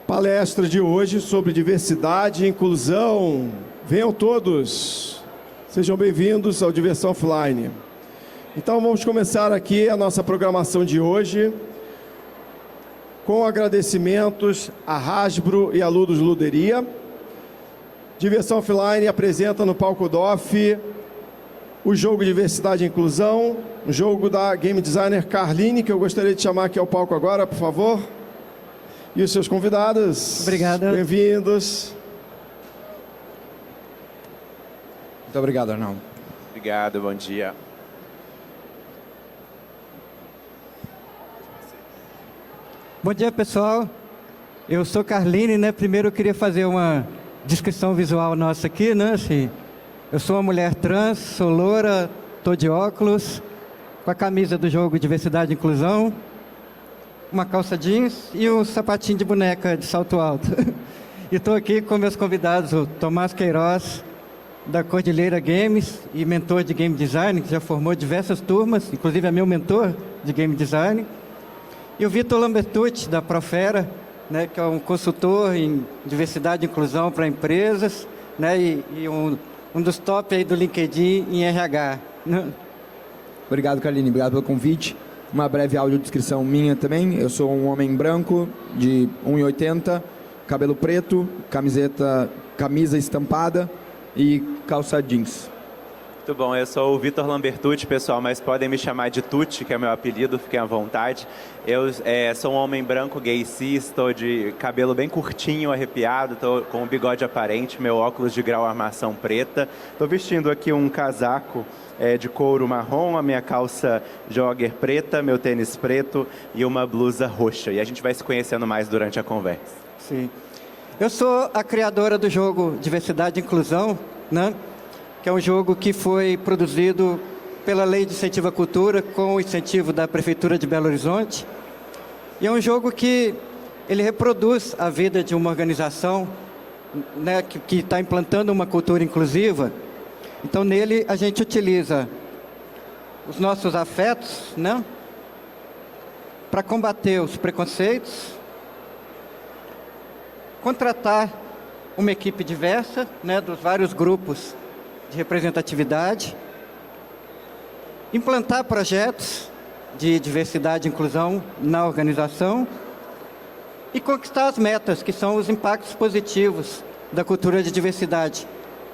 Palestra de hoje sobre diversidade e inclusão. Venham todos, sejam bem-vindos ao Diversão Offline. Então vamos começar aqui a nossa programação de hoje com agradecimentos à Hasbro e à Ludus Luderia. Diversão Offline apresenta no palco DOF o jogo Diversidade e Inclusão, um jogo da game designer Carline, que eu gostaria de chamar aqui ao palco agora, por favor. E os seus convidados. Obrigado. Bem-vindos. Muito obrigado, Arnaldo. Obrigado, bom dia. Bom dia, pessoal. Eu sou Carline, né? Primeiro eu queria fazer uma descrição visual nossa aqui, né? Assim, eu sou uma mulher trans, sou loura, tô de óculos, com a camisa do jogo Diversidade e Inclusão, uma calça jeans e um sapatinho de boneca de salto alto. E estou aqui com meus convidados, o Tomás Queiroz, da Cordilheira Games e mentor de Game Design, que já formou diversas turmas, inclusive é meu mentor de Game Design. E o Vitor Lambertucci, da Profera, né, que é um consultor em diversidade e inclusão para empresas, né, e um dos top aí do LinkedIn em RH. Obrigado, Carline. Obrigado pelo convite. Uma breve audiodescrição minha também. Eu sou um homem branco, de 1,80, cabelo preto, camisa estampada e calça jeans. Muito bom, eu sou o Vitor Lambertucci, pessoal, mas podem me chamar de Tucci, que é o meu apelido, fiquem à vontade. Eu sou um homem branco, gay cis, estou de cabelo bem curtinho, arrepiado, estou com um bigode aparente, meu óculos de grau armação preta. Estou vestindo aqui um casaco de couro marrom, a minha calça jogger preta, meu tênis preto e uma blusa roxa. E a gente vai se conhecendo mais durante a conversa. Sim. Eu sou a criadora do jogo Diversidade e Inclusão, né? Que é um jogo que foi produzido pela Lei de Incentivo à Cultura com o incentivo da Prefeitura de Belo Horizonte. E é um jogo que ele reproduz a vida de uma organização, né, que está implantando uma cultura inclusiva. Então, nele, a gente utiliza os nossos afetos, né, para combater os preconceitos, contratar uma equipe diversa, né, dos vários grupos de representatividade, implantar projetos de diversidade e inclusão na organização e conquistar as metas, que são os impactos positivos da cultura de diversidade,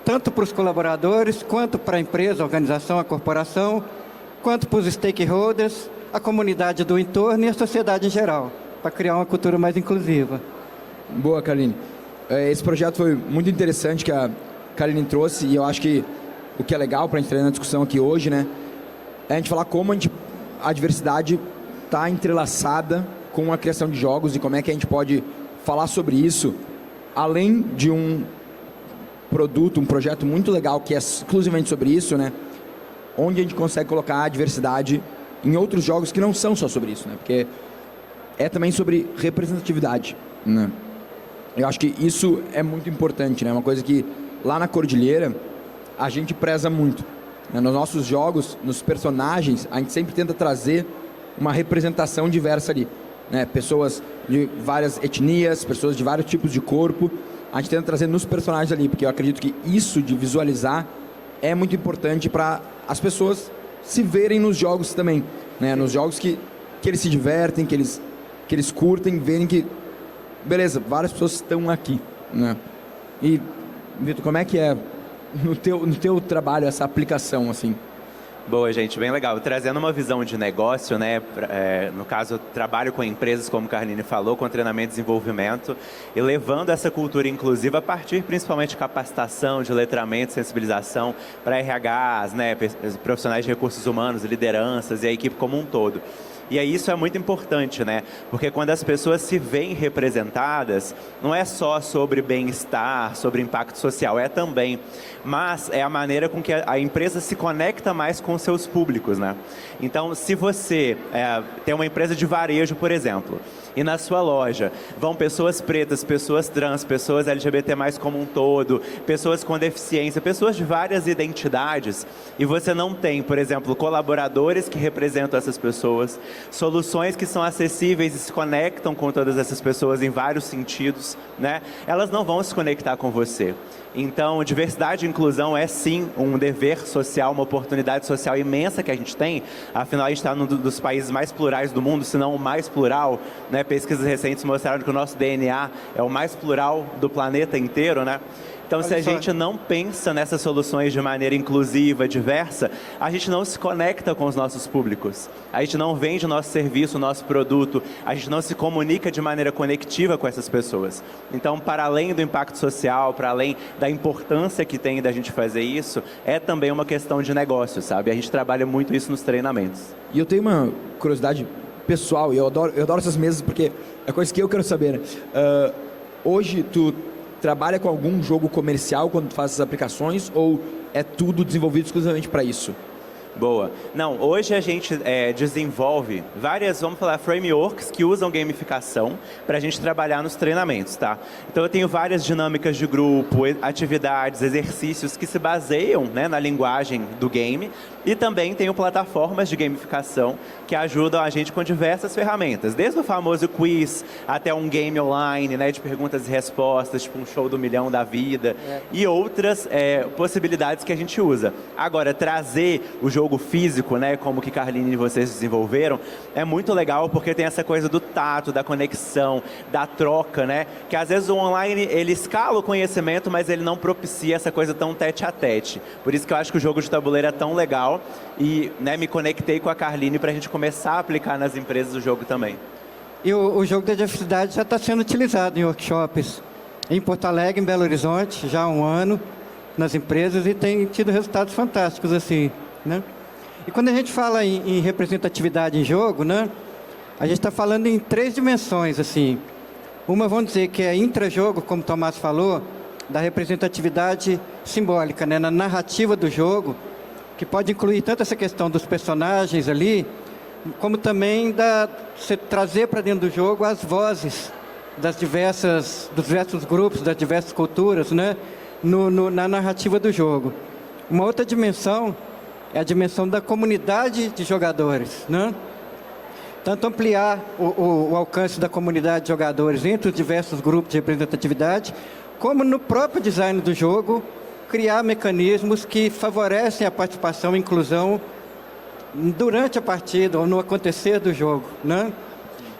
tanto para os colaboradores, quanto para a empresa, a organização, a corporação, quanto para os stakeholders, a comunidade do entorno e a sociedade em geral, para criar uma cultura mais inclusiva. Boa, Carline. Esse projeto foi muito interessante que a Carline trouxe, e eu acho que o que é legal para a gente entrar na discussão aqui hoje, né, é a gente falar como a diversidade está entrelaçada com a criação de jogos e como é que a gente pode falar sobre isso, além de um produto, um projeto muito legal que é exclusivamente sobre isso, né, onde a gente consegue colocar a diversidade em outros jogos que não são só sobre isso, né, porque é também sobre representatividade, né. Eu acho que isso é muito importante, né, uma coisa que lá na Cordilheira a gente preza muito, né? Nos nossos jogos, nos personagens, a gente sempre tenta trazer uma representação diversa ali, né? Pessoas de várias etnias, pessoas de vários tipos de corpo, a gente tenta trazer nos personagens ali, porque eu acredito que isso de visualizar é muito importante para as pessoas se verem nos jogos também, né? Nos jogos que eles se divertem, que eles curtem, verem que, beleza, várias pessoas estão aqui, né? E Vitor, como é que é no teu trabalho essa aplicação, assim? Boa, gente, bem legal. Trazendo uma visão de negócio, né? No caso, eu trabalho com empresas, como a Carline falou, com treinamento e desenvolvimento, e levando essa cultura inclusiva a partir principalmente de capacitação, de letramento, sensibilização para RHs, né? Profissionais de recursos humanos, lideranças e a equipe como um todo. E aí isso é muito importante, né? Porque quando as pessoas se veem representadas, não é só sobre bem-estar, sobre impacto social, é também. Mas é a maneira com que a empresa se conecta mais com os seus públicos, né? Então, se você tem uma empresa de varejo, por exemplo, E na sua loja vão pessoas pretas, pessoas trans, pessoas LGBT+, como um todo, pessoas com deficiência, pessoas de várias identidades, e você não tem, por exemplo, colaboradores que representam essas pessoas, soluções que são acessíveis e se conectam com todas essas pessoas em vários sentidos, né? Elas não vão se conectar com você. Então, diversidade e inclusão é sim um dever social, uma oportunidade social imensa que a gente tem. Afinal, a gente está num dos países mais plurais do mundo, se não o mais plural, né? Pesquisas recentes mostraram que o nosso DNA é o mais plural do planeta inteiro, né? Então, se a gente não pensa nessas soluções de maneira inclusiva, diversa, a gente não se conecta com os nossos públicos. A gente não vende o nosso serviço, o nosso produto, a gente não se comunica de maneira conectiva com essas pessoas. Então, para além do impacto social, para além da importância que tem da gente fazer isso, é também uma questão de negócio, sabe? A gente trabalha muito isso nos treinamentos. E eu tenho uma curiosidade pessoal, e eu adoro essas mesas porque é coisa que eu quero saber, né? Hoje, tu trabalha com algum jogo comercial quando tu faz essas aplicações ou é tudo desenvolvido exclusivamente para isso? Boa. Não, hoje a gente desenvolve várias, vamos falar, frameworks que usam gamificação para a gente trabalhar nos treinamentos, tá? Então eu tenho várias dinâmicas de grupo, atividades, exercícios que se baseiam, né, na linguagem do game, e também tenho plataformas de gamificação que ajudam a gente com diversas ferramentas, desde o famoso quiz até um game online, né, de perguntas e respostas, tipo um show do milhão da vida, e outras possibilidades que a gente usa. Agora, trazer o jogo físico, né, como que Carline e vocês desenvolveram, é muito legal porque tem essa coisa do tato, da conexão, da troca, né, que às vezes o online, ele escala o conhecimento, mas ele não propicia essa coisa tão tete a tete. Por isso que eu acho que o jogo de tabuleiro é tão legal e, né, me conectei com a Carline para a gente começar a aplicar nas empresas o jogo também. E o jogo da diversidade já está sendo utilizado em workshops em Porto Alegre, em Belo Horizonte, já há um ano, nas empresas, e tem tido resultados fantásticos, assim, né? E quando a gente fala em representatividade em jogo, né, a gente está falando em 3 dimensões, assim. Uma, vamos dizer, que é intrajogo, como o Tomás falou, da representatividade simbólica, né, na narrativa do jogo, que pode incluir tanto essa questão dos personagens ali, como também você trazer para dentro do jogo as vozes dos diversos grupos, das diversas culturas, né, na narrativa do jogo. Uma outra dimensão é a dimensão da comunidade de jogadores, né? Tanto ampliar o alcance da comunidade de jogadores entre os diversos grupos de representatividade, como no próprio design do jogo, criar mecanismos que favorecem a participação e inclusão durante a partida ou no acontecer do jogo, né?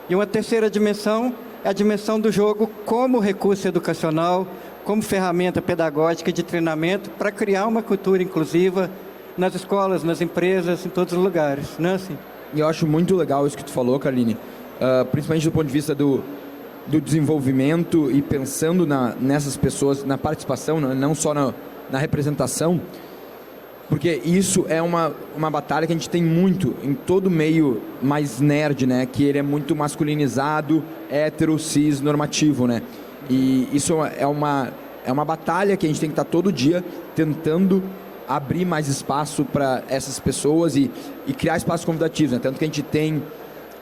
E uma terceira dimensão é a dimensão do jogo como recurso educacional, como ferramenta pedagógica de treinamento para criar uma cultura inclusiva nas escolas, nas empresas, em todos os lugares, né? Assim. E eu acho muito legal isso que tu falou, Carline, principalmente do ponto de vista do desenvolvimento e pensando nessas pessoas, na participação, não só na representação, porque isso é uma batalha que a gente tem muito em todo meio mais nerd, né? Que ele é muito masculinizado, hétero, cis, normativo, né? E isso é uma batalha que a gente tem que estar todo dia tentando abrir mais espaço para essas pessoas e criar espaços convidativos, né? Tanto que a gente tem,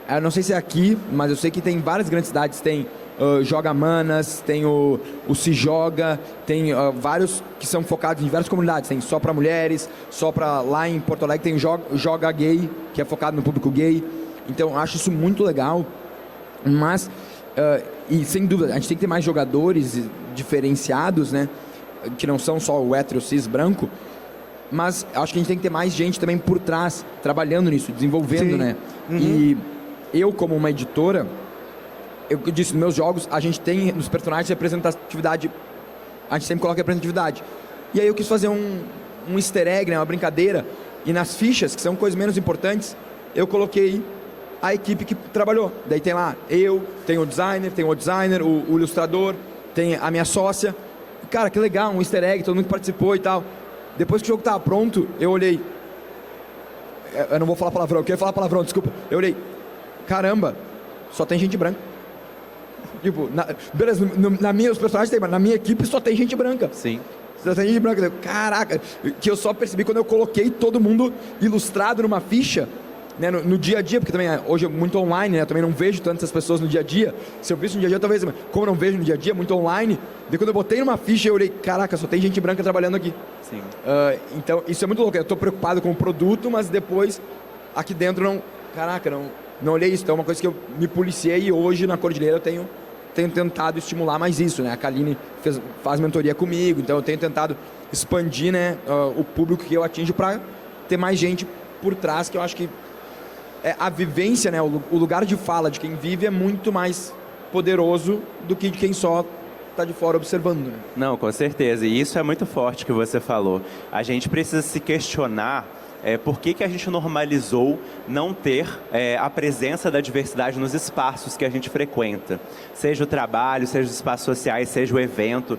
eu não sei se é aqui, mas eu sei que tem várias grandes cidades, tem Joga Manas, tem o Se Joga, tem vários que são focados em diversas comunidades, tem só para mulheres, só para lá em Porto Alegre tem Joga Gay, que é focado no público gay. Então eu acho isso muito legal, mas e sem dúvida a gente tem que ter mais jogadores diferenciados, né, que não são só o hétero cis branco, mas acho que a gente tem que ter mais gente também por trás trabalhando nisso, desenvolvendo. Sim. Né? Uhum. E eu, como uma editora, eu disse, nos meus jogos, a gente tem nos personagens representatividade, a gente sempre coloca representatividade. E aí eu quis fazer um easter egg, né, uma brincadeira, e nas fichas, que são coisas menos importantes, eu coloquei a equipe que trabalhou. Daí tem lá, tem o designer, o ilustrador, tem a minha sócia. Cara, que legal, um easter egg, todo mundo participou e tal. Depois que o jogo estava pronto, eu olhei, eu não vou falar palavrão, eu queria falar palavrão, desculpa. Eu olhei, caramba, só tem gente branca. Tipo, beleza, os personagens tem, mas na minha equipe só tem gente branca. Sim. Só tem gente branca. Caraca, que eu só percebi quando eu coloquei todo mundo ilustrado numa ficha, né, no dia a dia, porque também hoje é muito online, né, eu também não vejo tantas pessoas no dia a dia. Se eu visse no dia a dia, talvez, mas como eu não vejo no dia a dia, muito online, daí quando eu botei numa ficha, eu olhei, caraca, só tem gente branca trabalhando aqui. Sim. Então, isso é muito louco. Eu estou preocupado com o produto, mas depois, aqui dentro, não olhei isso. Então, é uma coisa que eu me policiei e hoje, na Cordilheira, eu tenho tentado estimular mais isso, né? A Kaline faz mentoria comigo, então eu tenho tentado expandir, né, o público que eu atinjo para ter mais gente por trás, que eu acho que a vivência, né, o lugar de fala de quem vive é muito mais poderoso do que de quem só está de fora observando. Né? Não, com certeza. E isso é muito forte que você falou. A gente precisa se questionar por que a gente normalizou não ter a presença da diversidade nos espaços que a gente frequenta. Seja o trabalho, seja os espaços sociais, seja o evento.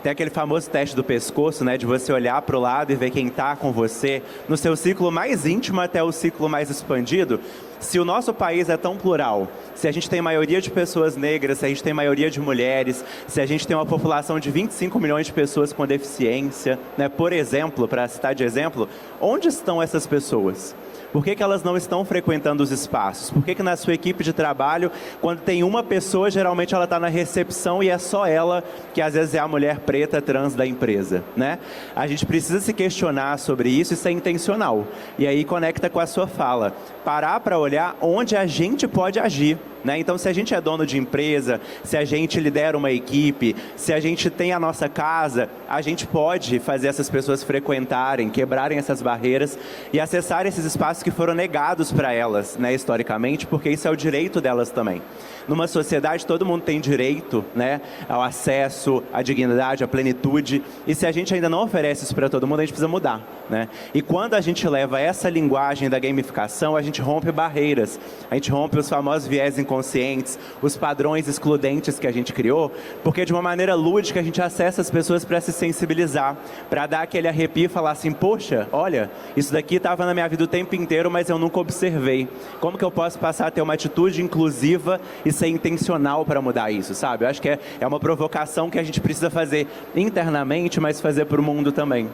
Tem aquele famoso teste do pescoço, né, de você olhar para o lado e ver quem está com você, no seu ciclo mais íntimo até o ciclo mais expandido. Se o nosso país é tão plural, se a gente tem maioria de pessoas negras, se a gente tem maioria de mulheres, se a gente tem uma população de 25 milhões de pessoas com deficiência, né, por exemplo, para citar de exemplo, onde estão essas pessoas? Por que elas não estão frequentando os espaços? Por que na sua equipe de trabalho, quando tem uma pessoa, geralmente ela está na recepção e é só ela que às vezes é a mulher preta trans da empresa, né? A gente precisa se questionar sobre isso e ser intencional. E aí conecta com a sua fala. Parar para olhar onde a gente pode agir. Né? Então, se a gente é dono de empresa, se a gente lidera uma equipe, se a gente tem a nossa casa, a gente pode fazer essas pessoas frequentarem, quebrarem essas barreiras e acessar esses espaços que foram negados para elas, né, historicamente, porque isso é o direito delas também. Numa sociedade, todo mundo tem direito, né, ao acesso, à dignidade, à plenitude, e se a gente ainda não oferece isso para todo mundo, a gente precisa mudar. Né? E quando a gente leva essa linguagem da gamificação, a gente rompe barreiras, a gente rompe os famosos viés inconscientes, os padrões excludentes que a gente criou, porque de uma maneira lúdica a gente acessa as pessoas para se sensibilizar, para dar aquele arrepio e falar assim, poxa, olha, isso daqui estava na minha vida o tempo inteiro, mas eu nunca observei. Como que eu posso passar a ter uma atitude inclusiva e ser intencional para mudar isso, sabe? Eu acho que é uma provocação que a gente precisa fazer internamente, mas fazer para o mundo também.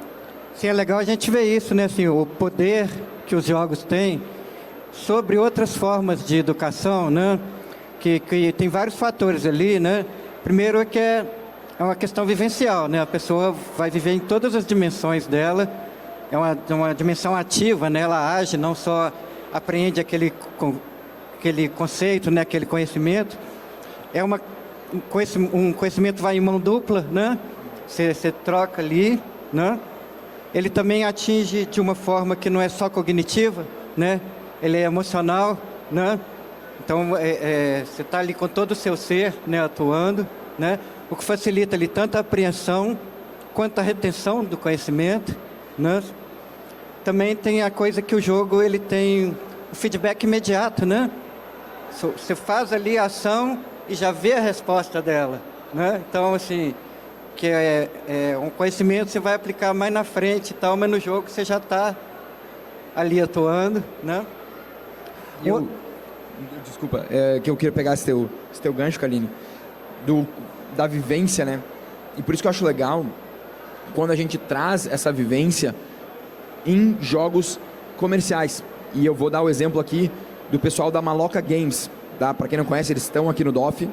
Sim, é legal a gente ver isso, né? Assim, o poder que os jogos têm sobre outras formas de educação, né? Que tem vários fatores ali, né? Primeiro é que é uma questão vivencial, né? A pessoa vai viver em todas as dimensões dela, é uma dimensão ativa, né? Ela age, não só aprende aquele conceito, né? Aquele conhecimento. Um conhecimento vai em mão dupla, né? Você troca ali, né? Ele também atinge de uma forma que não é só cognitiva, né? Ele é emocional, né? Então, você está ali com todo o seu ser, né, atuando, né? O que facilita ali tanto a apreensão quanto a retenção do conhecimento, né? Também tem a coisa que o jogo ele tem o feedback imediato, né? Você faz ali a ação e já vê a resposta dela, né? Então, assim, que um conhecimento você vai aplicar mais na frente e tal, mas no jogo você já está ali atuando, né? Desculpa, que eu queria pegar esse teu gancho, Kaline, da vivência, né? E por isso que eu acho legal quando a gente traz essa vivência em jogos comerciais. E eu vou dar o exemplo aqui do pessoal da Maloca Games, tá? Para quem não conhece, eles estão aqui no DOF,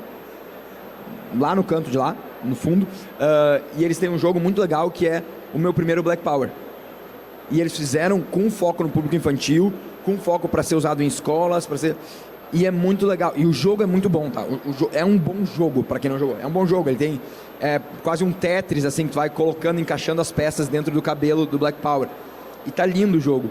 lá no canto de lá, no fundo, e eles têm um jogo muito legal que é o meu primeiro Black Power. E eles fizeram com foco no público infantil, com foco para ser usado em escolas, e é muito legal. E o jogo é muito bom, tá? É um bom jogo, para quem não jogou. É um bom jogo, ele tem quase um Tetris, assim, que tu vai colocando, encaixando as peças dentro do cabelo do Black Power. E tá lindo o jogo.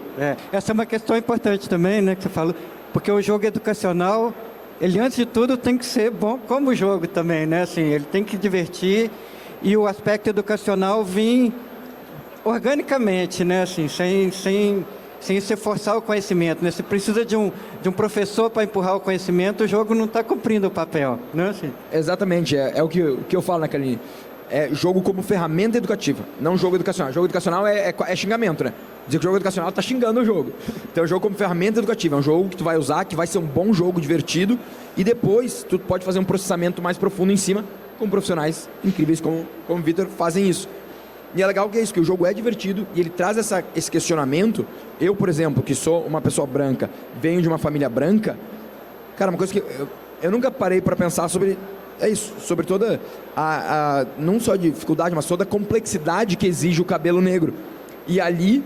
Essa é uma questão importante também, né, que você falou, porque o jogo educacional, ele antes de tudo tem que ser bom como jogo também, né? Assim, ele tem que divertir e o aspecto educacional vir organicamente, né? Assim, sem você forçar o conhecimento, né? Você precisa de um professor para empurrar o conhecimento, o jogo não está cumprindo o papel, né? Assim. Exatamente, é o que eu falo, né, Kaline? É jogo como ferramenta educativa, não jogo educacional. Jogo educacional é xingamento, né? Dizer que o jogo educacional tá xingando o jogo. Então é um jogo como ferramenta educativa, é um jogo que tu vai usar, que vai ser um bom jogo, divertido, e depois tu pode fazer um processamento mais profundo em cima com profissionais incríveis como o Vitor fazem isso. E é legal que é isso, que o jogo é divertido e ele traz esse questionamento. Eu, por exemplo, que sou uma pessoa branca, venho de uma família branca, cara, uma coisa que eu nunca parei para pensar sobre isso, sobre toda não só a dificuldade, mas toda a complexidade que exige o cabelo negro. E ali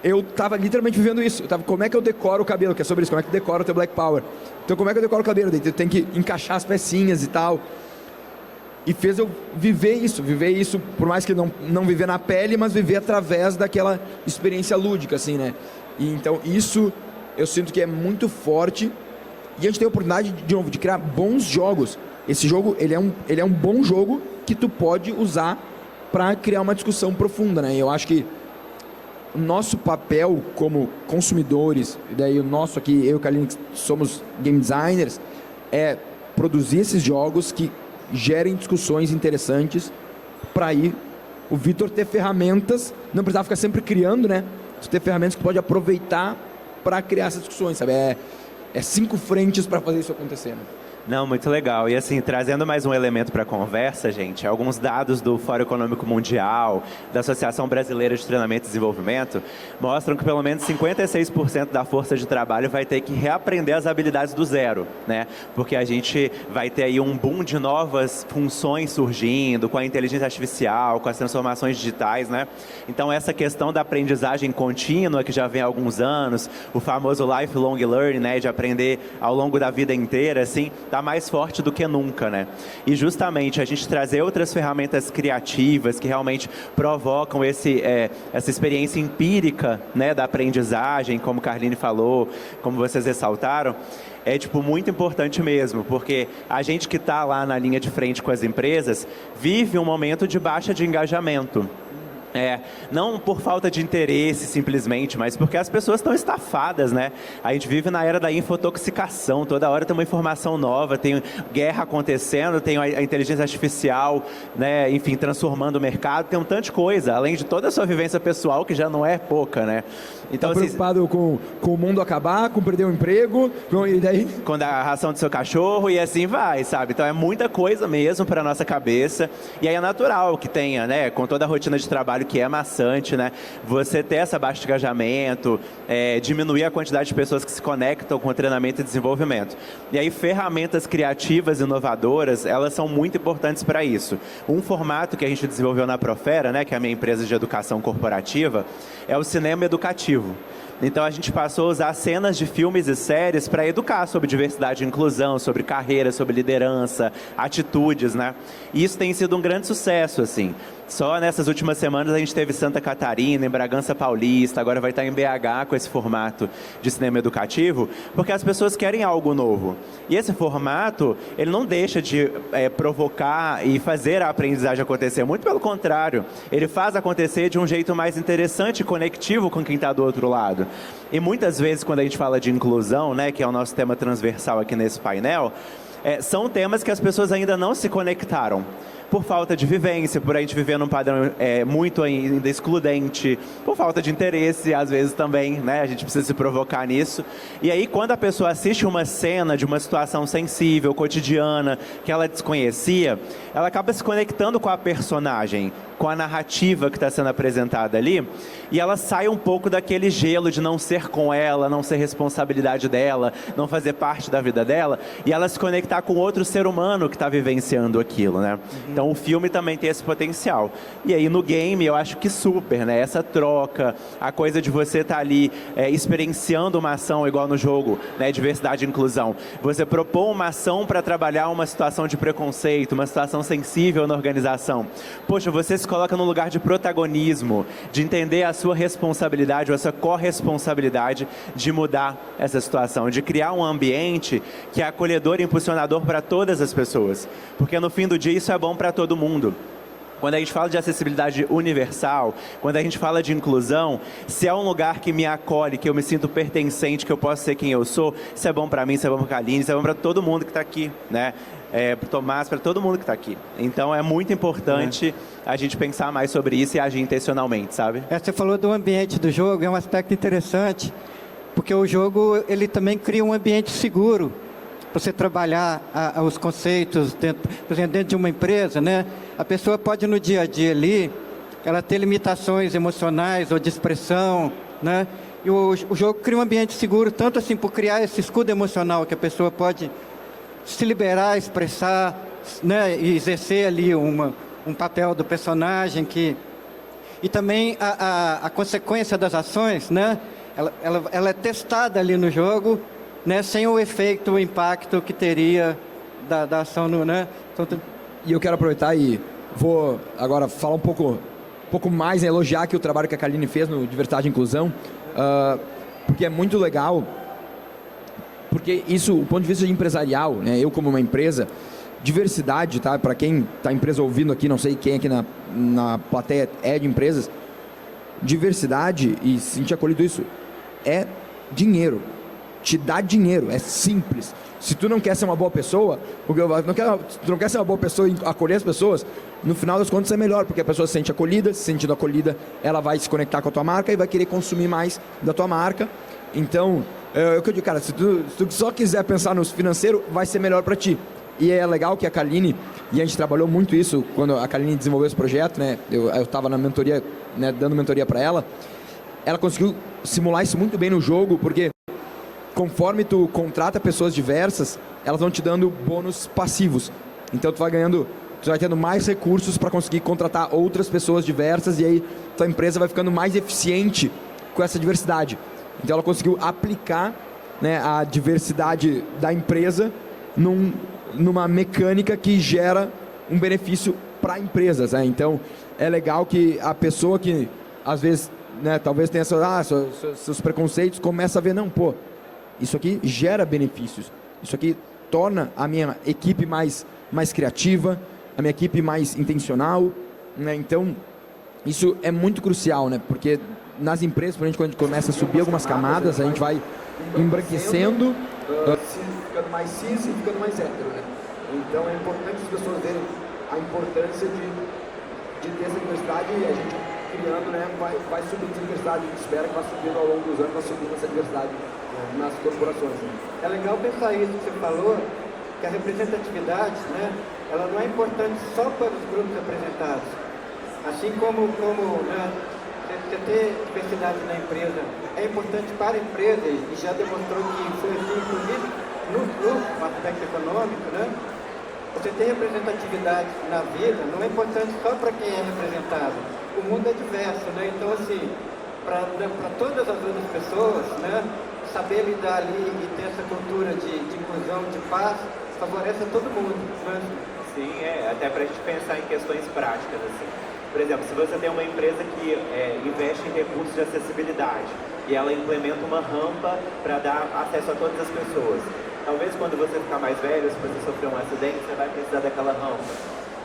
eu tava literalmente vivendo isso. Como é que eu decoro o cabelo, que é sobre isso, como é que decora o teu Black Power. Então como é que eu decoro o cabelo? Tu tem que encaixar as pecinhas e tal. E fez eu viver isso, por mais que não viver na pele, mas viver através daquela experiência lúdica, assim, né? E então isso eu sinto que é muito forte. E a gente tem a oportunidade, de novo, de criar bons jogos. Esse jogo, ele é um bom jogo que tu pode usar para criar uma discussão profunda, né? E eu acho que o nosso papel como consumidores, e daí o nosso aqui, eu e o Carlini, somos game designers, é produzir esses jogos que gerem discussões interessantes para aí o Vitor ter ferramentas, não precisar ficar sempre criando, né? Ter ferramentas que pode aproveitar para criar essas discussões, sabe? É 5 frentes para fazer isso acontecer, né? Não, muito legal. E assim, trazendo mais um elemento para a conversa, gente, alguns dados do Fórum Econômico Mundial, da Associação Brasileira de Treinamento e Desenvolvimento, mostram que pelo menos 56% da força de trabalho vai ter que reaprender as habilidades do zero, né? Porque a gente vai ter aí um boom de novas funções surgindo, com a inteligência artificial, com as transformações digitais, né? Então, essa questão da aprendizagem contínua, que já vem há alguns anos, o famoso lifelong learning, né? De aprender ao longo da vida inteira, assim, está mais forte do que nunca, né? E justamente a gente trazer outras ferramentas criativas que realmente provocam essa experiência empírica, né, da aprendizagem, como o Carlini falou, como vocês ressaltaram, é muito importante mesmo, porque a gente que está lá na linha de frente com as empresas vive um momento de baixa de engajamento. Não por falta de interesse simplesmente, mas porque as pessoas estão estafadas, né? A gente vive na era da infotoxicação, toda hora tem uma informação nova, tem guerra acontecendo, tem a inteligência artificial, né? Enfim, transformando o mercado, tem um tanto de coisa, além de toda a sua vivência pessoal, que já não é pouca, né? Então, tá preocupado com o mundo acabar, com perder o emprego, e daí... com a ração do seu cachorro e assim vai, sabe? Então é muita coisa mesmo para a nossa cabeça, e aí é natural que tenha, né? Com toda a rotina de trabalho que é maçante, né? Você ter essa baixa de engajamento, diminuir a quantidade de pessoas que se conectam com o treinamento e desenvolvimento. E aí ferramentas criativas, inovadoras, elas são muito importantes para isso. Um formato que a gente desenvolveu na Profera, né? Que é a minha empresa de educação corporativa, é o cinema educativo. Então a gente passou a usar cenas de filmes e séries para educar sobre diversidade e inclusão, sobre carreira, sobre liderança, atitudes, né? E isso tem sido um grande sucesso, assim. Só nessas últimas semanas a gente teve Santa Catarina, em Bragança Paulista, agora vai estar em BH com esse formato de cinema educativo, porque as pessoas querem algo novo. E esse formato, ele não deixa de provocar e fazer a aprendizagem acontecer, muito pelo contrário, ele faz acontecer de um jeito mais interessante e conectivo com quem está do outro lado. E muitas vezes, quando a gente fala de inclusão, né, que é o nosso tema transversal aqui nesse painel, são temas que as pessoas ainda não se conectaram. Por falta de vivência, por a gente viver num padrão muito ainda excludente, por falta de interesse, às vezes também, né? A gente precisa se provocar nisso. E aí, quando a pessoa assiste uma cena de uma situação sensível, cotidiana, que ela desconhecia, ela acaba se conectando com a personagem, com a narrativa que está sendo apresentada ali, e ela sai um pouco daquele gelo de não ser com ela, não ser responsabilidade dela, não fazer parte da vida dela, e ela se conectar com outro ser humano que está vivenciando aquilo, né? Então o filme também tem esse potencial. E aí no game eu acho que super, né? Essa troca, a coisa de você estar ali experienciando uma ação igual no jogo, né? Diversidade e inclusão. Você propor uma ação para trabalhar uma situação de preconceito, uma situação sensível na organização. Poxa, você se coloca no lugar de protagonismo, de entender a sua responsabilidade ou a sua corresponsabilidade de mudar essa situação, de criar um ambiente que é acolhedor e impulsionador para todas as pessoas. Porque no fim do dia isso é bom para todo mundo. Quando a gente fala de acessibilidade universal, quando a gente fala de inclusão, se é um lugar que me acolhe, que eu me sinto pertencente, que eu posso ser quem eu sou, isso é bom para mim, isso é bom para a Carline, isso é bom para todo mundo que está aqui, né? Para o Tomás, para todo mundo que está aqui. Então é muito importante a gente pensar mais sobre isso e agir intencionalmente, sabe? Você falou do ambiente do jogo, é um aspecto interessante, porque o jogo ele também cria um ambiente seguro para você trabalhar os conceitos, por exemplo, dentro de uma empresa, né? A pessoa pode no dia a dia ali ela ter limitações emocionais ou de expressão, né? E o jogo cria um ambiente seguro, tanto assim por criar esse escudo emocional que a pessoa pode se liberar, expressar, né? E exercer ali um papel do personagem e também a consequência das ações, né? Ela é testada ali no jogo, né? Sem o efeito, o impacto que teria da ação no, né? Então, E eu quero aproveitar e vou agora falar um pouco mais, né, elogiar aqui o trabalho que a Karline fez no Diversidade e Inclusão, porque é muito legal, porque isso, o ponto de vista empresarial, né, eu como uma empresa, diversidade, tá? Para quem está empresa ouvindo aqui, não sei quem aqui na plateia é de empresas, diversidade e se sentir acolhido, isso é dinheiro, te dá dinheiro, é simples. Se tu não quer ser uma boa pessoa, tu não quer ser uma boa pessoa e acolher as pessoas, no final das contas é melhor, porque a pessoa se sente acolhida, se sentindo acolhida, ela vai se conectar com a tua marca e vai querer consumir mais da tua marca. Então, é o que eu digo, cara, se tu só quiser pensar no financeiro, vai ser melhor para ti. E é legal que a Karline, e a gente trabalhou muito isso quando a Karline desenvolveu esse projeto, né? Eu estava na mentoria, né, dando mentoria para ela conseguiu simular isso muito bem no jogo, porque conforme tu contrata pessoas diversas, elas vão te dando bônus passivos. Então tu vai tendo mais recursos para conseguir contratar outras pessoas diversas e aí tua empresa vai ficando mais eficiente com essa diversidade. Então ela conseguiu aplicar, né, a diversidade da empresa numa mecânica que gera um benefício para empresas, né? Então é legal que a pessoa que às vezes, né, talvez tenha seus preconceitos, começa a ver, não, pô, isso aqui gera benefícios, isso aqui torna a minha equipe mais criativa, a minha equipe mais intencional, né? Então isso é muito crucial, né? Porque nas empresas, quando a gente começa a subir algumas camadas, a gente vai embranquecendo, ficando mais cis e ficando mais hétero, né? Então é importante as pessoas verem a importância de ter essa diversidade e a gente criando, né, vai subindo essa diversidade. A gente espera que vai subindo ao longo dos anos, vai subindo essa diversidade, né, nas corporações. Né? É legal pensar isso que você falou, que a representatividade, né, ela não é importante só para os grupos representados. Assim como né, você ter diversidade na empresa é importante para a empresa e já demonstrou que foi assim, inclusive no aspecto econômico, né? Você ter representatividade na vida não é importante só para quem é representado. O mundo é diverso, né? Então, assim, para todas as outras pessoas, né, saber lidar ali e ter essa cultura de inclusão, de paz, favorece a todo mundo, né? Sim, até para a gente pensar em questões práticas, assim. Por exemplo, se você tem uma empresa que investe em recursos de acessibilidade e ela implementa uma rampa para dar acesso a todas as pessoas, talvez quando você ficar mais velho, se você sofrer um acidente, você vai precisar daquela rampa.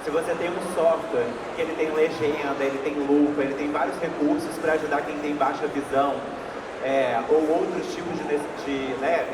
Se você tem um software que ele tem legenda, ele tem lupa, ele tem vários recursos para ajudar quem tem baixa visão, ou outros tipos de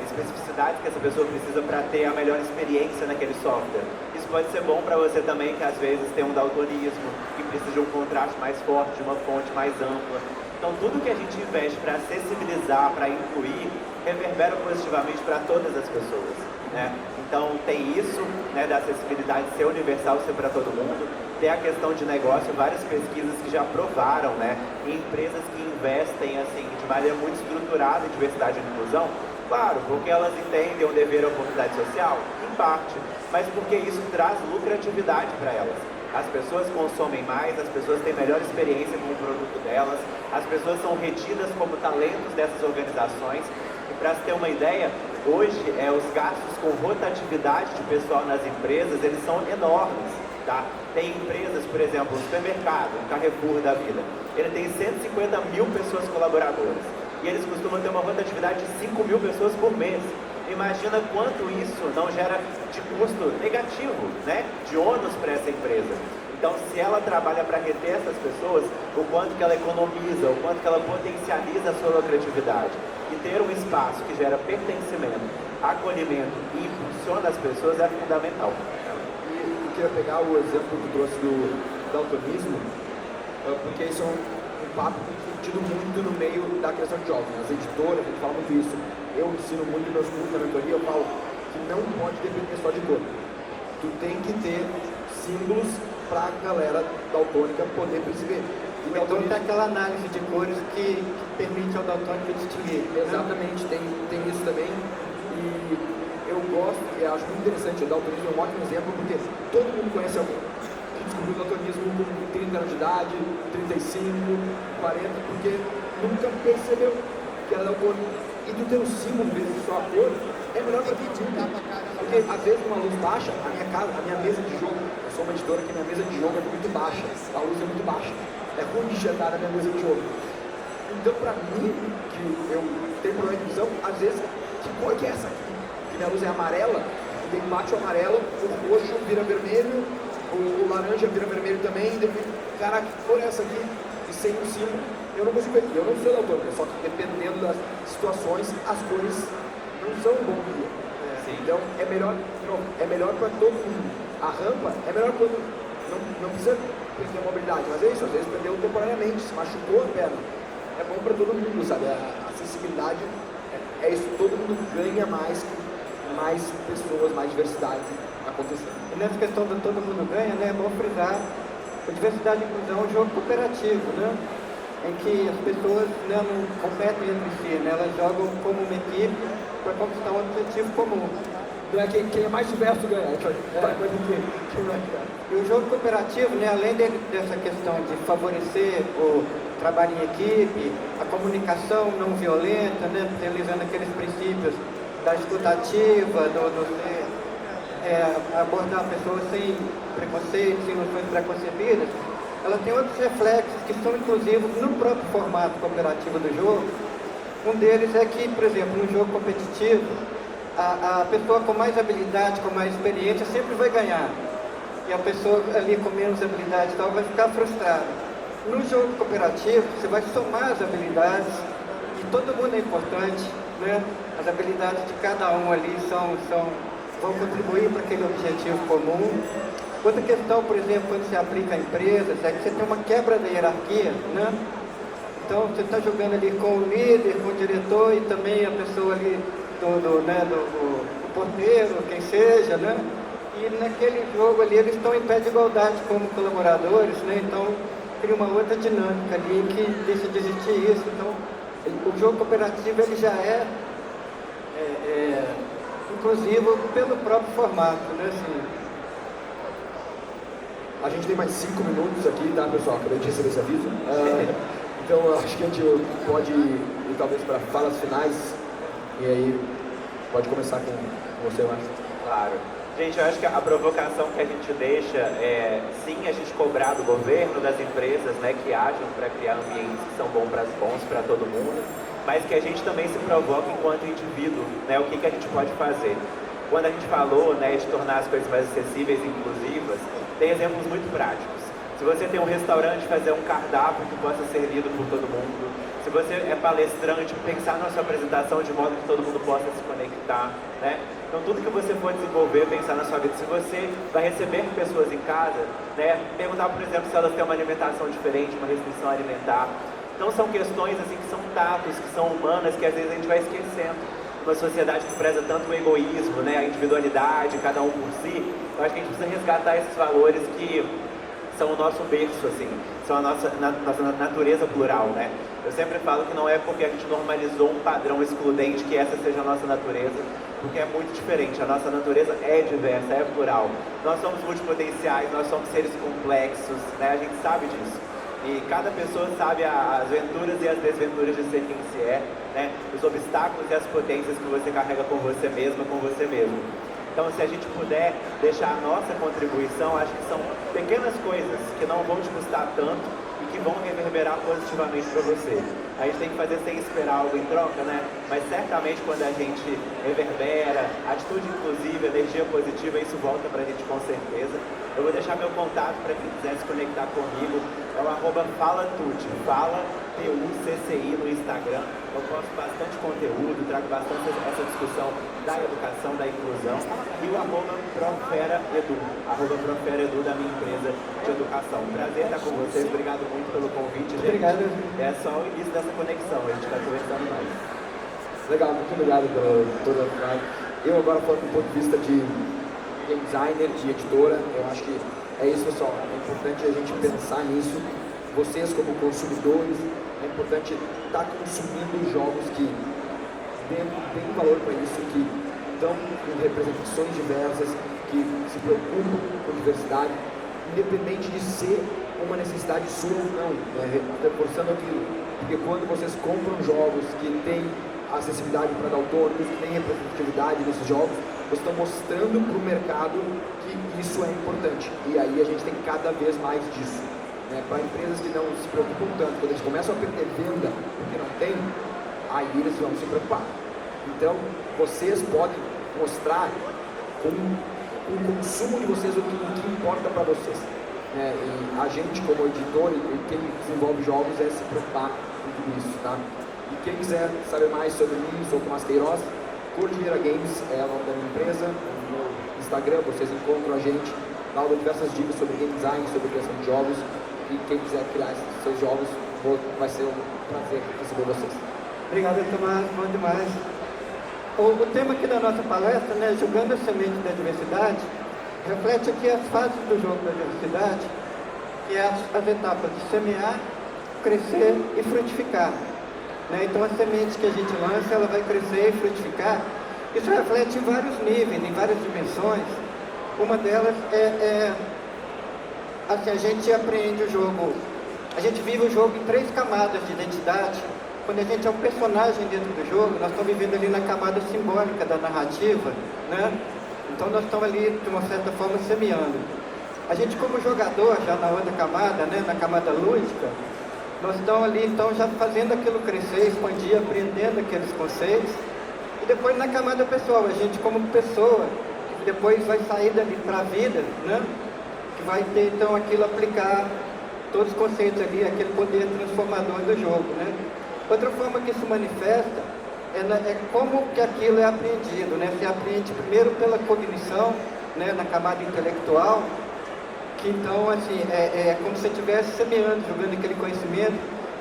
especificidades que essa pessoa precisa para ter a melhor experiência naquele software. Isso pode ser bom para você também, que às vezes tem um daltonismo, que precisa de um contraste mais forte, de uma fonte mais ampla. Então tudo que a gente investe para acessibilizar, para incluir, reverbera positivamente para todas as pessoas, né? Então tem isso, né, da acessibilidade ser universal, ser para todo mundo. Tem a questão de negócio, várias pesquisas que já provaram, né, em empresas que investem assim, de maneira muito estruturada em diversidade e inclusão, claro, porque elas entendem o dever à oportunidade social, em parte, mas porque isso traz lucratividade para elas. As pessoas consomem mais, as pessoas têm melhor experiência com o produto delas, as pessoas são retidas como talentos dessas organizações. E para se ter uma ideia, hoje os gastos com rotatividade de pessoal nas empresas, eles são enormes, tá? Tem empresas, por exemplo, o supermercado, o Carrefour da vida, ele tem 150 mil pessoas colaboradoras e eles costumam ter uma rotatividade de 5 mil pessoas por mês. Imagina quanto isso não gera de custo negativo, né? De ônus para essa empresa. Então, se ela trabalha para reter essas pessoas, o quanto que ela economiza, o quanto que ela potencializa a sua lucratividade. E ter um espaço que gera pertencimento, acolhimento e impulsiona as pessoas é fundamental. E eu queria pegar o exemplo que tu trouxe do daltonismo, porque isso é um papo que tem tido muito no meio da criação de jogos. As editoras, a gente fala muito isso. Eu ensino muito meus cursos na mentoria, eu falo que não pode depender só de cor. Tu tem que ter símbolos para a galera daltônica poder perceber. O daltônico é aquela análise de cores que permite ao daltônico distinguir. Exatamente, tem isso também. E eu gosto, e acho muito interessante, o daltonismo é um ótimo exemplo, porque todo mundo conhece alguém que descobriu o daltonismo com 30 anos de idade, 35, 40, porque nunca percebeu que era daltônico. E tu ter um símbolo em vez de só a cor, é melhor para todo mundo. Porque às vezes com uma luz baixa, a minha mesa de jogo, eu sou uma editora que minha mesa de jogo é muito baixa, a luz é muito baixa. É ruim de enxergar na minha mesa de jogo. Então, para mim, que eu tenho problema de visão, às vezes, que cor que é essa aqui? Que minha luz é amarela, e daí bate o amarelo, o roxo vira vermelho, o laranja vira vermelho também, e depois, caraca, que cor é essa aqui? E sem o símbolo, eu não consigo ver. Eu não sou daltônico, só que dependendo das situações, as cores não são um bom guia. Então, é melhor para todo mundo. A rampa é melhor quando não precisa perder a mobilidade, mas é isso, às vezes perdeu temporariamente, se machucou a perna. É bom para todo mundo, sabe? A acessibilidade é isso, todo mundo ganha mais pessoas, mais diversidade acontecendo. E nessa questão de todo mundo ganha, né, é bom frisar a diversidade e inclusão é um jogo cooperativo, né? Em que as pessoas, né, não competem entre si, né? Elas jogam como uma equipe para conquistar um objetivo comum. Não é quem é mais diverso ganha, é coisa que não é claro. E o jogo cooperativo, né, além dessa questão de favorecer o trabalho em equipe, a comunicação não violenta, né, realizando aqueles princípios da escutativa, abordar a pessoa sem preconceitos, sem noções preconcebidas, ela tem outros reflexos que são inclusivos no próprio formato cooperativo do jogo. Um deles é que, por exemplo, no jogo competitivo, a pessoa com mais habilidade, com mais experiência, sempre vai ganhar. E a pessoa ali com menos habilidade e tal vai ficar frustrada. No jogo cooperativo, você vai somar as habilidades, e todo mundo é importante, né? As habilidades de cada um ali vão contribuir para aquele objetivo comum. Outra questão, por exemplo, quando se aplica a empresas, é que você tem uma quebra da hierarquia, né? Então, você está jogando ali com o líder, com o diretor e também a pessoa ali do porteiro, quem seja, né? E naquele jogo ali eles estão em pé de igualdade como colaboradores, né? Então, cria uma outra dinâmica ali que deixa de existir isso. Então, o jogo cooperativo ele já é inclusivo pelo próprio formato, né? Assim, a gente tem mais 5 minutos aqui, tá, pessoal? Acabei de receber esse aviso. Então, eu acho que a gente pode ir talvez para falas finais. E aí, pode começar com você, Márcio. Claro. Gente, eu acho que a provocação que a gente deixa é, sim, a gente cobrar do governo, das empresas, né, que agem para criar ambientes que são bons para todo mundo, mas que a gente também se provoque enquanto indivíduo, né, o que a gente pode fazer. Quando a gente falou, né, de tornar as coisas mais acessíveis e inclusivas, tem exemplos muito práticos. Se você tem um restaurante, fazer um cardápio que possa ser lido por todo mundo. Se você é palestrante, pensar na sua apresentação de modo que todo mundo possa se conectar, né? Então, tudo que você for desenvolver, pensar na sua vida. Se você vai receber pessoas em casa, né? Perguntar, por exemplo, se elas têm uma alimentação diferente, uma restrição alimentar. Então, são questões assim que são tatos, que são humanas, que às vezes a gente vai esquecendo. Uma sociedade que preza tanto o egoísmo, né? A individualidade, cada um por si. Eu acho que a gente precisa resgatar esses valores que são o nosso berço, assim, são a nossa natureza plural, né? Eu sempre falo que não é porque a gente normalizou um padrão excludente que essa seja a nossa natureza, porque é muito diferente. A nossa natureza é diversa, é plural. Nós somos multipotenciais, nós somos seres complexos, né? A gente sabe disso. E cada pessoa sabe as venturas e as desventuras de ser quem se é, né? Os obstáculos e as potências que você carrega com você mesma, com você mesmo. Então, se a gente puder deixar a nossa contribuição, acho que são pequenas coisas que não vão te custar tanto e que vão reverberar positivamente para você. A gente tem que fazer sem esperar algo em troca, né? Mas certamente quando a gente reverbera, atitude inclusiva, energia positiva, isso volta para a gente com certeza. Eu vou deixar meu contato para quem quiser se conectar comigo. É o @FalaTucci, Fala TUCCI no Instagram. Eu posto bastante conteúdo, trago bastante essa discussão da educação, da inclusão. E o @ProferaEdu, @ProferaEdu da minha empresa de educação. Prazer estar com vocês, obrigado muito pelo convite, gente. Obrigado. É só o início dessa conexão, a gente está conversando mais. Legal, muito obrigado por toda a frase. Eu agora falando do ponto de vista de designer, de editora, eu acho que é isso, pessoal. É importante a gente pensar nisso, vocês como consumidores, é importante estar consumindo jogos que tem valor para isso, que dão representações diversas, que se preocupam com diversidade, independente de ser uma necessidade sua ou não, né? Reforçando aquilo, porque quando vocês compram jogos que têm acessibilidade para daltônicos, que têm representatividade nesses jogos, vocês estão mostrando para o mercado que isso é importante, e aí a gente tem cada vez mais disso, né? Para empresas que não se preocupam tanto, quando eles começam a perder venda porque não tem, aí eles vão se preocupar. Então, vocês podem mostrar com o consumo de vocês o que importa para vocês. E a gente, como editor e quem desenvolve jogos, é se preocupar com tudo isso, tá? E quem quiser saber mais sobre mim, sou o Tomás Queiroz, Cordillera Games é o nome da minha empresa. No Instagram vocês encontram a gente, lá eu dou diversas dicas sobre game design, sobre criação de jogos. E quem quiser criar seus jogos, vai ser um prazer receber vocês. Obrigado, Tomás, bom demais. O tema aqui da nossa palestra, né, Jogando a Semente da Diversidade, reflete aqui as fases do jogo da diversidade, que é as etapas de semear, crescer e frutificar. Né? Então a semente que a gente lança, ela vai crescer e frutificar. Isso reflete em vários níveis, em várias dimensões. Uma delas assim, a gente apreende o jogo, a gente vive o jogo em 3 camadas de identidade. Quando a gente é um personagem dentro do jogo, nós estamos vivendo ali na camada simbólica da narrativa, né? Então nós estamos ali, de uma certa forma, semeando. A gente, como jogador, já na outra camada, né, na camada lúdica, nós estamos ali, então, já fazendo aquilo crescer, expandir, aprendendo aqueles conceitos. E depois na camada pessoal, a gente como pessoa, que depois vai sair dali para a vida, né? Que vai ter, então, aquilo aplicar todos os conceitos ali, aquele poder transformador do jogo, né? Outra forma que isso manifesta é como que aquilo é apreendido, né? Se aprende primeiro pela cognição, né? Na camada intelectual, que então, assim, é como se você estivesse semeando, jogando aquele conhecimento.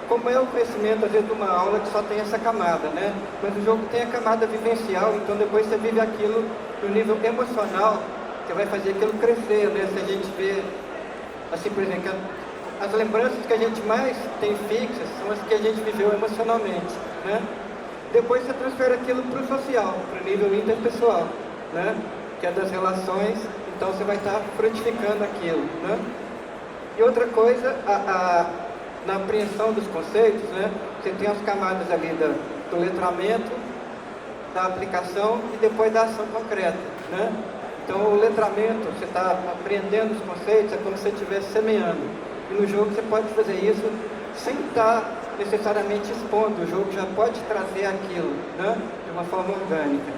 Como é o conhecimento, às vezes, de uma aula que só tem essa camada, né? Mas o jogo tem a camada vivencial, então depois você vive aquilo no nível emocional, que vai fazer aquilo crescer, né? Se a gente vê, assim, por exemplo, as lembranças que a gente mais tem fixas são as que a gente viveu emocionalmente, né? Depois você transfere aquilo para o social, para o nível interpessoal, né? Que é das relações, então você vai estar frutificando aquilo, né? E outra coisa, na apreensão dos conceitos, né? Você tem as camadas ali do letramento, da aplicação e depois da ação concreta, né? Então o letramento, você está aprendendo os conceitos, é como se você estivesse semeando. E no jogo você pode fazer isso sem estar necessariamente expondo, o jogo já pode trazer aquilo, né? De uma forma orgânica.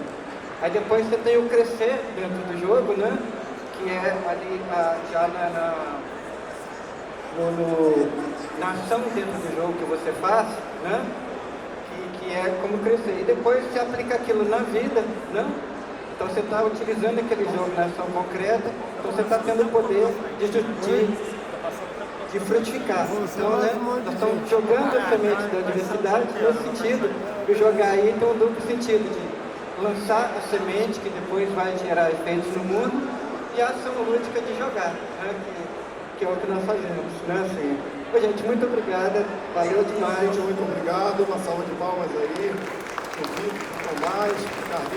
Aí depois você tem o crescer dentro do jogo, né? Que é ali já na ação dentro do jogo que você faz, né? Que é como crescer. E depois você aplica aquilo na vida, né? Então você está utilizando aquele jogo na ação concreta, então você está tendo o poder de frutificar. Então, né, nós estamos jogando a semente da diversidade no sentido de jogar aí tem um duplo sentido de lançar a semente que depois vai gerar efeitos no mundo e a ação lúdica de jogar, né, que é o que nós fazemos, né, assim. Oi, gente, muito obrigada, valeu demais. Muito obrigado, uma salva de palmas aí, o Tomás, Carlinhos.